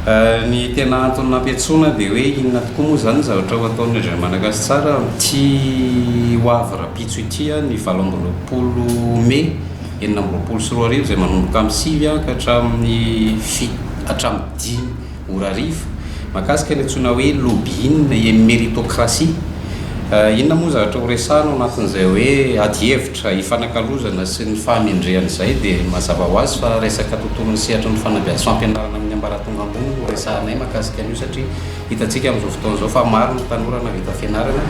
Ny tena antony nampiantsoana dia hoe inona tokoa moa zany zavatra ho ataon'ny Andry Malagasy tsara ty hoavy rapitso ity ny 7 Mai 2024 izay manomboka amin'ny 9 ka hatramin'ny hatramin'ny 10 ora hariva mahakasika ny antsoina hoe lobbying et méritocratie. Inona moa zavatra ho resahana ao anatin'izay hoe ady-hevitra ifanakalozana sy ny fahamendrehana izay dia mazava ho azy fa resaka tontolon'ny sehatra ny fampianarana amin'ny ambaratonga ambony ho resahanay mahakasika an'io satria hitantsika amin'izao fotoana izao fa maro ny tanora navita fianarana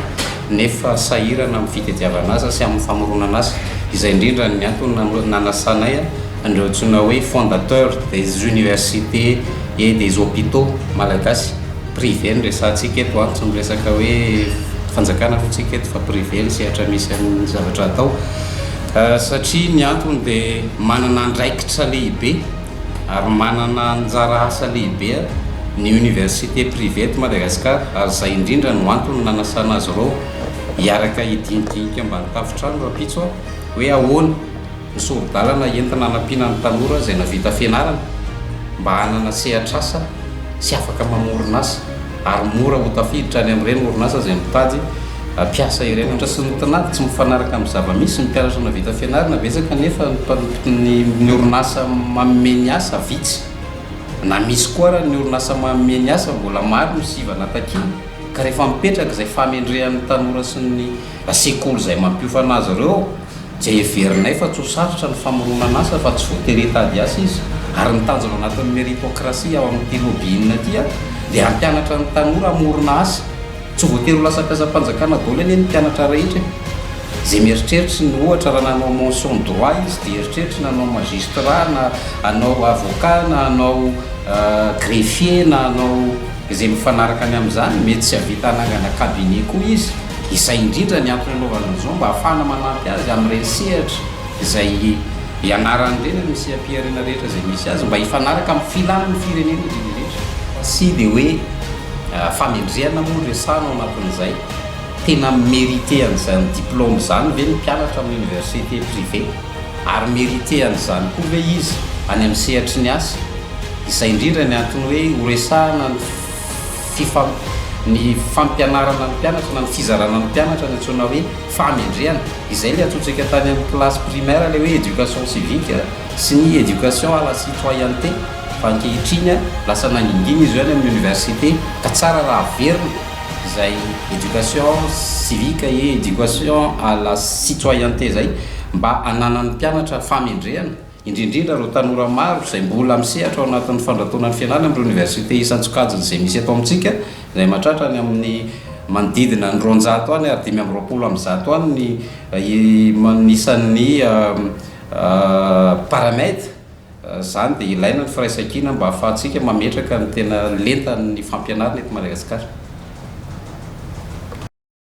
nefa sahirana amin'ny fitadiavana azy sy amin'ny famoronana azy. Izay indrindra ny antony nanasanay andreo antsoina hoe fondateur des universités et des hôpitaux malagasy privé ny resahantsika eto tsy miresaka hoe fanjakana fotsika eto fa privé ny sehatra misy amin'ny zavatra atao satria ny antony dia manana andraikitra lehibe ary manana anjara asa lehibe ny université privé eto Madagasikara ary izay indrindra no antony nanasana azy ireo hiaraka hidinidinika ambany tafitrano rapitso hoe ahoana ny sorodalana entina hanampiana ny tanora izay navita fianarana mba hanana sehatra asa sy afaka mamorona asa ary mora ho tafiditra any amin'ireny orinasa izay mitady mpiasa ireny ohatra sy ny tanàna tsy mifanaraka amin'ny zava-misy ny mpianatra navita fianarana betsaka nefa ny orinasa manome ny asa vitsy na misy koa raha ny orinasa manome ny asa mbola maro misivana takiny ka rehefa mipetraka izay famendrehan'ny tanora sy ny sekoly izay mampiofana azy ireo dia heverinay fa tsy ho sarotra ny famoronana asa fa tsy voatery hitady asa izy ary ny tanjona anatin'ny méritocratie ao amin'ity lobbying ty dia hampianatra ny tanora hamorona asa tsy voatery ho lasa mpiasam-panjakana daholo anie ny mpianatra rehetra izay mieritreritra ny ohatra raha nanao mention droit izy dia eritreritra nanao magistrat na hanao avocat na hanao greffier na hanao izay mifanaraka any amin'izany mety sy havita hanangana cabinet koa izy. Izay indrindra ny antony anaovana an'izao mba ahafahana manampy azy amin'ireny sehatra izay ianaran'ireny misy ampiarena rehetra izay misy azy mba hifanaraka amin'ny filan'ny firenena ireny rehetra sy dia hoe famendrehana moa resahana ao anatin'izay tena mérité an'izany diplôme izany ve ny mpianatra amin'ny université privé ary mérité an'izany koa ve izy any amin'ny sehatry ny asa. Izay indrindra ny antony hoe ho resahana ny fampianarana ny mpianatra na ny fizarana ny mpianatra ny antsoina hoe famendrehana izay le atsotsika tany amin'ny classe primaire le hoe éducation civique sy ny éducation à la citoyenneté fa ankehitriny lasa naningina izy any amin'ny université ka tsara raha verina izay éducation civique et éducation à la citoyenneté zay mba hananan'ny mpianatra famendrehana indrindrindra ireo tanora maro izay mbola misehatra ao anatin'ny fandratonan'ny fianarana amin'ny université isan-tsokajiny izay misy eto amintsika izay mahatratra ny amin'ny manodidina ny 200 any ary 520 any ny isan'ny paramètre zany dia ilaina ny firaisan-kina mba ahafahantsika mametraka ny tena lentan'ny fampianarana eto Madagasikara.